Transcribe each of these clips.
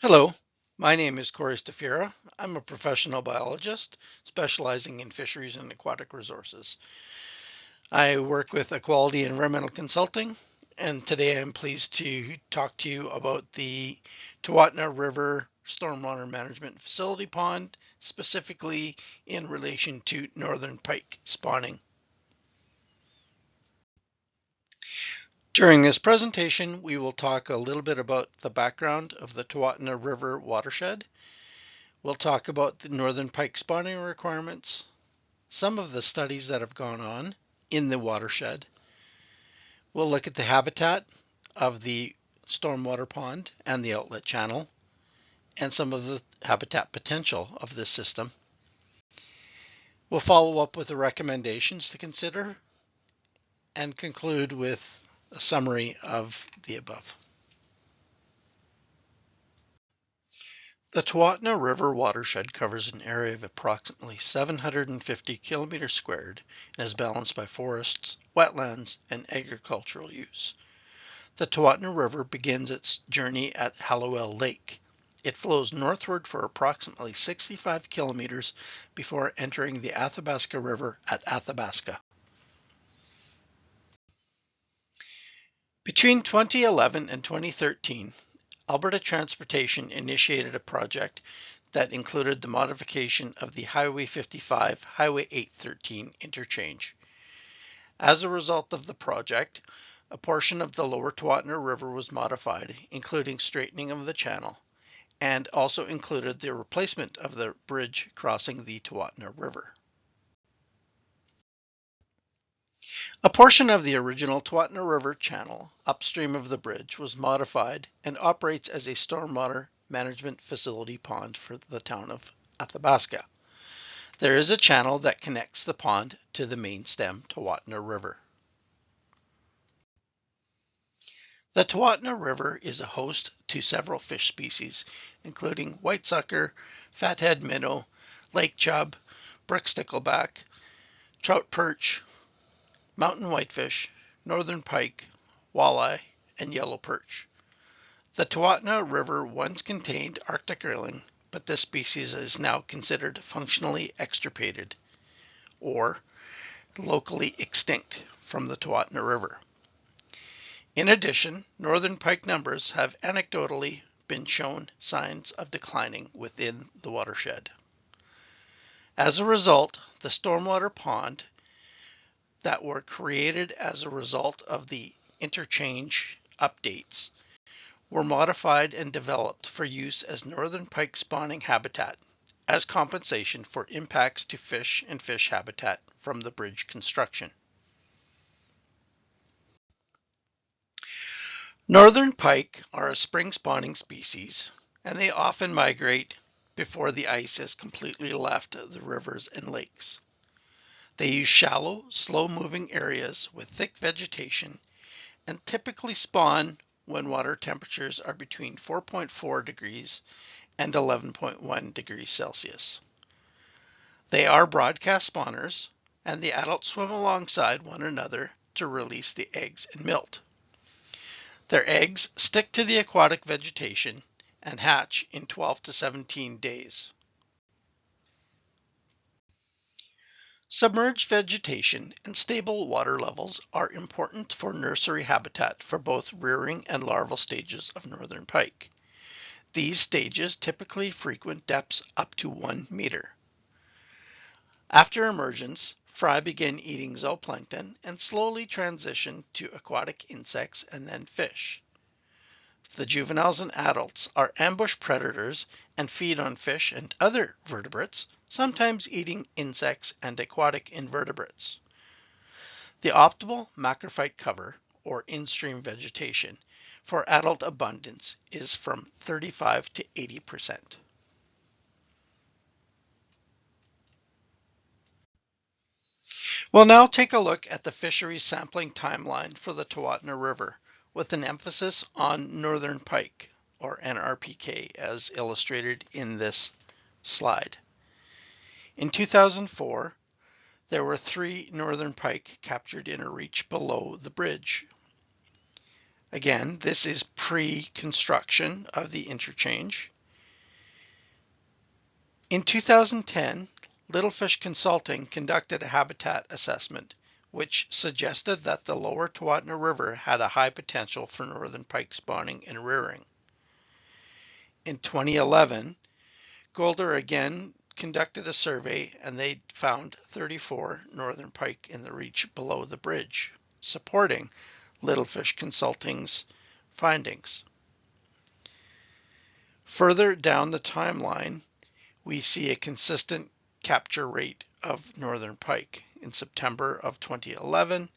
Hello, my name is Stefura. I'm a professional biologist specializing in fisheries and aquatic resources. I work with Aquality Environmental Consulting, and today I'm pleased to talk to you about the Tawatinaw River Stormwater Management Facility Pond, specifically in relation to Northern Pike Spawning. During this presentation, we will talk a little bit about the background of the Tawatinaw River watershed. We'll talk about the Northern Pike spawning requirements, some of the studies that have gone on in the watershed. We'll look at the habitat of the stormwater pond and the outlet channel, and some of the habitat potential of this system. We'll follow up with the recommendations to consider and conclude with a summary of the above. The Tawatinaw River watershed covers an area of approximately 750 kilometers squared and is balanced by forests, wetlands, and agricultural use. The Tawatinaw River begins its journey at Hallowell Lake. It flows northward for approximately 65 kilometers before entering the Athabasca River at Athabasca. Between 2011 and 2013, Alberta Transportation initiated a project that included the modification of the Highway 55, Highway 813 interchange. As a result of the project, a portion of the lower Tawatinaw River was modified, including straightening of the channel, and also included the replacement of the bridge crossing the Tawatinaw River. A portion of the original Tawatinaw River channel upstream of the bridge was modified and operates as a stormwater management facility pond for the town of Athabasca. There is a channel that connects the pond to the main stem Tawatinaw River. The Tawatinaw River is a host to several fish species, including white sucker, fathead minnow, lake chub, brook stickleback, trout perch, mountain whitefish, northern pike, walleye, and yellow perch. The Tawatinaw River once contained Arctic erling, but this species is now considered functionally extirpated or locally extinct from the Tawatinaw River. In addition, northern pike numbers have anecdotally been shown signs of declining within the watershed. As a result, the stormwater pond that were created as a result of the interchange updates were modified and developed for use as northern pike spawning habitat as compensation for impacts to fish and fish habitat from the bridge construction. Northern pike are a spring spawning species, and they often migrate before the ice has completely left the rivers and lakes. They use shallow, slow-moving areas with thick vegetation and typically spawn when water temperatures are between 4.4 degrees and 11.1 degrees Celsius. They are broadcast spawners, and the adults swim alongside one another to release the eggs and milt. Their eggs stick to the aquatic vegetation and hatch in 12 to 17 days. Submerged vegetation and stable water levels are important for nursery habitat for both rearing and larval stages of northern pike. These stages typically frequent depths up to 1 meter. After emergence, fry begin eating zooplankton and slowly transition to aquatic insects and then fish. The juveniles and adults are ambush predators and feed on fish and other vertebrates, sometimes eating insects and aquatic invertebrates. The optimal macrophyte cover, or in-stream vegetation, for adult abundance is from 35 to 80%. We'll now take a look at the fisheries sampling timeline for the Tawatinaw River, with an emphasis on northern pike, or NRPK, as illustrated in this slide. In 2004, there were 3 northern pike captured in a reach below the bridge. Again, this is pre-construction of the interchange, In 2010, Little Fish Consulting conducted a habitat assessment, which suggested that the lower Tawatinaw River had a high potential for northern pike spawning and rearing. In 2011, Golder again conducted a survey and they found 34 northern pike in the reach below the bridge, supporting Little Fish Consulting's findings. Further down the timeline, we see a consistent capture rate of northern pike in September of 2011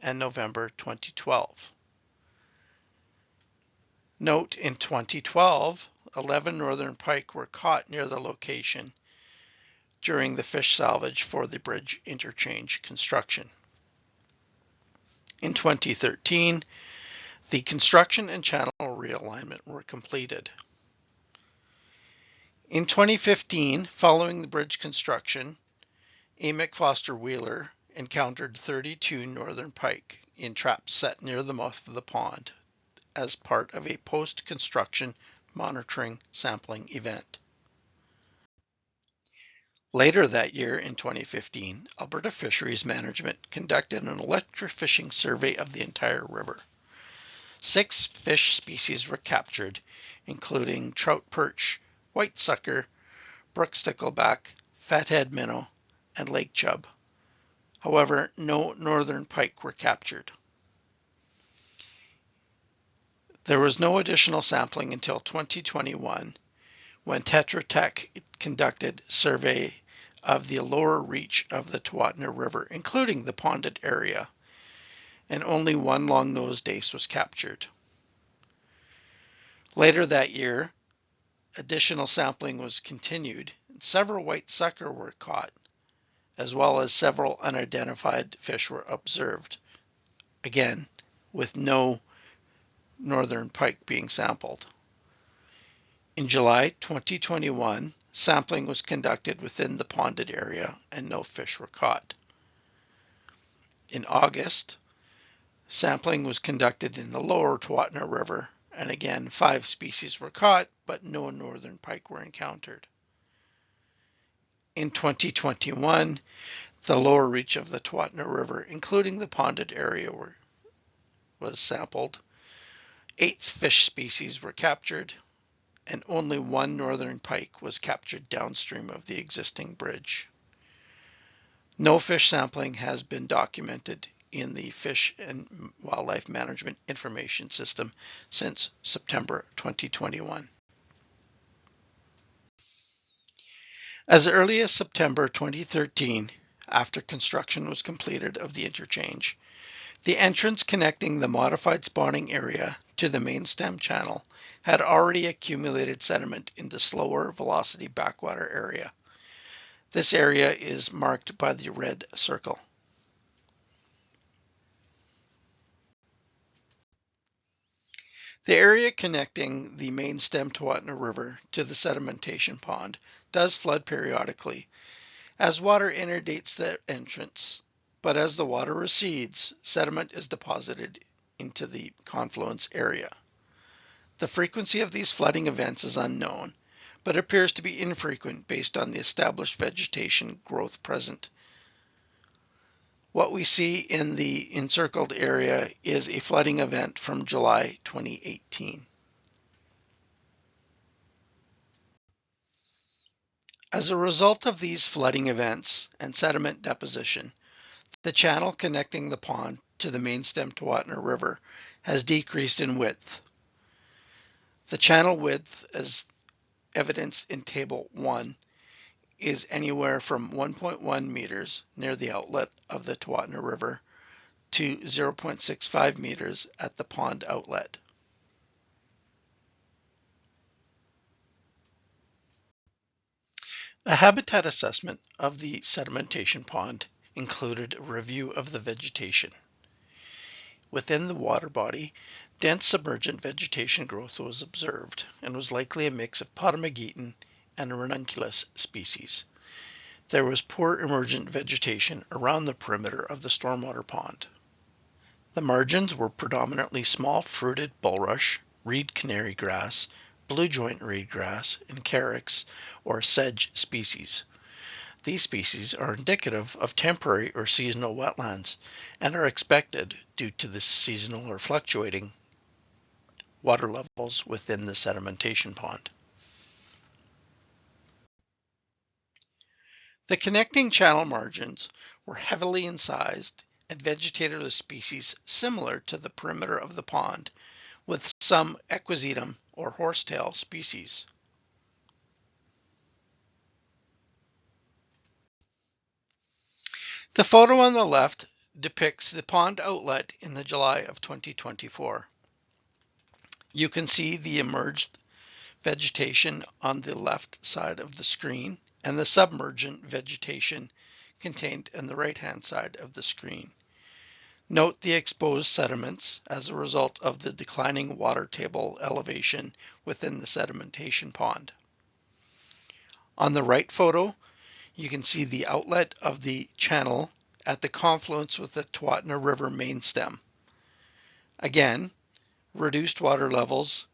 and November 2012. Note, in 2012, 11 northern pike were caught near the location during the fish salvage for the bridge interchange construction. In 2013, the construction and channel realignment were completed. In 2015, following the bridge construction, Amick Foster Wheeler encountered 32 northern pike in traps set near the mouth of the pond as part of a post-construction monitoring sampling event. Later that year, in 2015, Alberta Fisheries Management conducted an electrofishing survey of the entire river. 6 fish species were captured, including trout perch, white sucker, brook stickleback, fathead minnow, and lake chub. However, no northern pike were captured. There was no additional sampling until 2021, when Tetra Tech conducted a survey of the lower reach of the Tawatinaw River, including the ponded area, and only one long-nosed dace was captured. Later that year, additional sampling was continued, and several white sucker were caught, as well as several unidentified fish were observed, again with no northern pike being sampled. In July 2021, sampling was conducted within the ponded area and no fish were caught. In August, sampling was conducted in the lower Tawatinaw River, and again 5 species were caught, but no northern pike were encountered. In 2021, the lower reach of the Tawatinaw River, including the ponded area, was sampled. 8 fish species were captured, and only 1 northern pike was captured downstream of the existing bridge. No fish sampling has been documented in the Fish and Wildlife Management Information System since September 2021. As early as September 2013, after construction was completed of the interchange, the entrance connecting the modified spawning area to the main stem channel had already accumulated sediment in the slower velocity backwater area. This area is marked by the red circle. The area connecting the main stem Tawatinaw River to the sedimentation pond does flood periodically as water inundates the entrance, but as the water recedes, sediment is deposited into the confluence area. The frequency of these flooding events is unknown, but appears to be infrequent based on the established vegetation growth present. What we see in the encircled area is a flooding event from July 2018. As a result of these flooding events and sediment deposition, the channel connecting the pond to the main stem Tawatinaw River has decreased in width. The channel width, as evidenced in Table 1, is anywhere from 1.1 meters near the outlet of the Tawatinaw River to 0.65 meters at the pond outlet. A habitat assessment of the sedimentation pond included a review of the vegetation. Within the water body, dense submergent vegetation growth was observed and was likely a mix of Potamogeton and ranunculus species. There was poor emergent vegetation around the perimeter of the stormwater pond. The margins were predominantly small fruited bulrush, reed canary grass, blue joint reed grass, and carex or sedge species. These species are indicative of temporary or seasonal wetlands and are expected due to the seasonal or fluctuating water levels within the sedimentation pond. The connecting channel margins were heavily incised and vegetated with species similar to the perimeter of the pond, with some equisetum or horsetail species. The photo on the left depicts the pond outlet in the July of 2024. You can see the emerged vegetation on the left side of the screen and the submergent vegetation contained in the right-hand side of the screen. Note the exposed sediments as a result of the declining water table elevation within the sedimentation pond. On the right photo, you can see the outlet of the channel at the confluence with the Tawatinaw River main stem. Again, reduced water levels,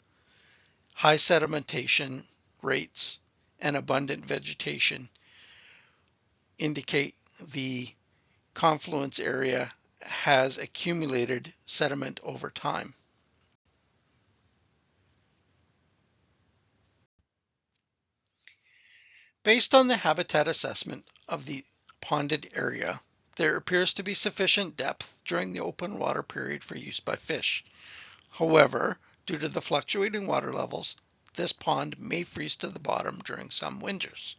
high sedimentation rates, and abundant vegetation indicate the confluence area has accumulated sediment over time. Based on the habitat assessment of the ponded area, there appears to be sufficient depth during the open water period for use by fish. However, due to the fluctuating water levels, this pond may freeze to the bottom during some winters.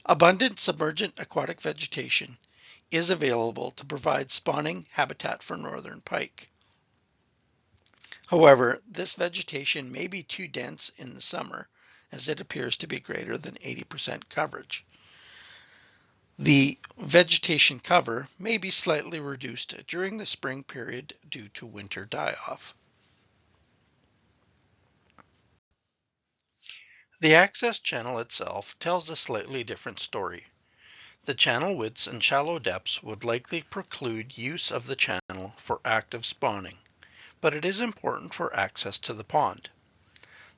Abundant submergent aquatic vegetation is available to provide spawning habitat for northern pike. However, this vegetation may be too dense in the summer, as it appears to be greater than 80% coverage. The vegetation cover may be slightly reduced during the spring period due to winter die-off. The access channel itself tells a slightly different story. The channel widths and shallow depths would likely preclude use of the channel for active spawning, but it is important for access to the pond.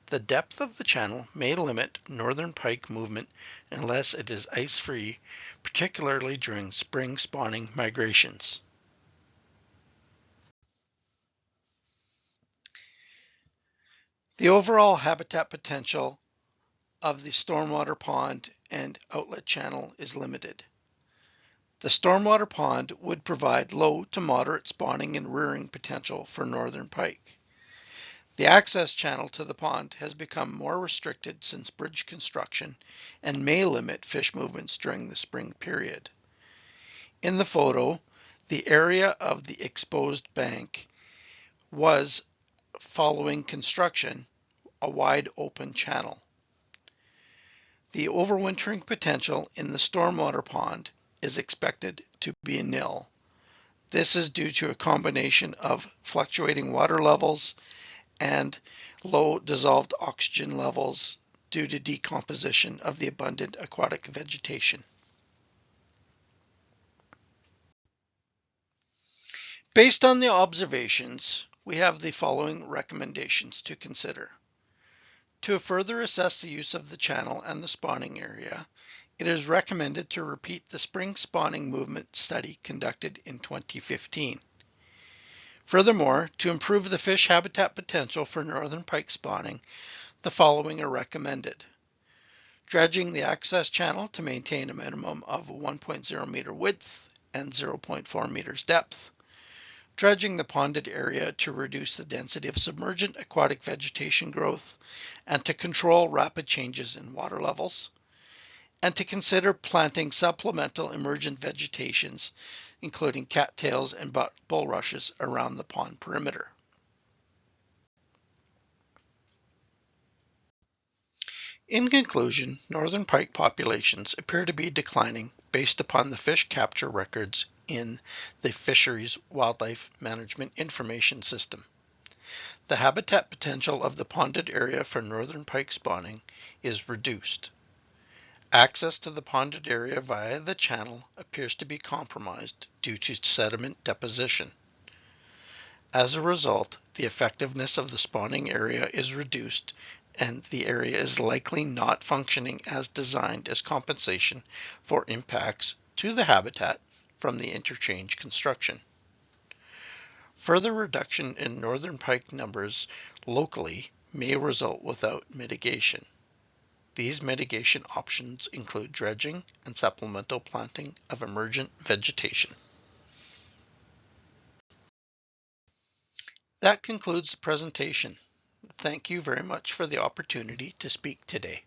The depth of the channel may limit northern pike movement unless it is ice-free, particularly during spring spawning migrations. The overall habitat potential of the stormwater pond and outlet channel is limited. The stormwater pond would provide low to moderate spawning and rearing potential for northern pike. The access channel to the pond has become more restricted since bridge construction and may limit fish movements during the spring period. In the photo, the area of the exposed bank was, following construction, a wide open channel. The overwintering potential in the stormwater pond is expected to be nil. This is due to a combination of fluctuating water levels and low dissolved oxygen levels due to decomposition of the abundant aquatic vegetation. Based on the observations, we have the following recommendations to consider. To further assess the use of the channel and the spawning area, it is recommended to repeat the spring spawning movement study conducted in 2015. Furthermore, to improve the fish habitat potential for northern pike spawning, the following are recommended. Dredging the access channel to maintain a minimum of 1.0 meter width and 0.4 meters depth. Dredging the ponded area to reduce the density of submergent aquatic vegetation growth and to control rapid changes in water levels. And to consider planting supplemental emergent vegetations, including cattails and bulrushes around the pond perimeter. In conclusion, northern pike populations appear to be declining based upon the fish capture records in the Fisheries Wildlife Management Information System. The habitat potential of the ponded area for northern pike spawning is reduced. Access to the ponded area via the channel appears to be compromised due to sediment deposition. As a result, the effectiveness of the spawning area is reduced and the area is likely not functioning as designed as compensation for impacts to the habitat from the interchange construction. Further reduction in northern pike numbers locally may result without mitigation. These mitigation options include dredging and supplemental planting of emergent vegetation. That concludes the presentation. Thank you very much for the opportunity to speak today.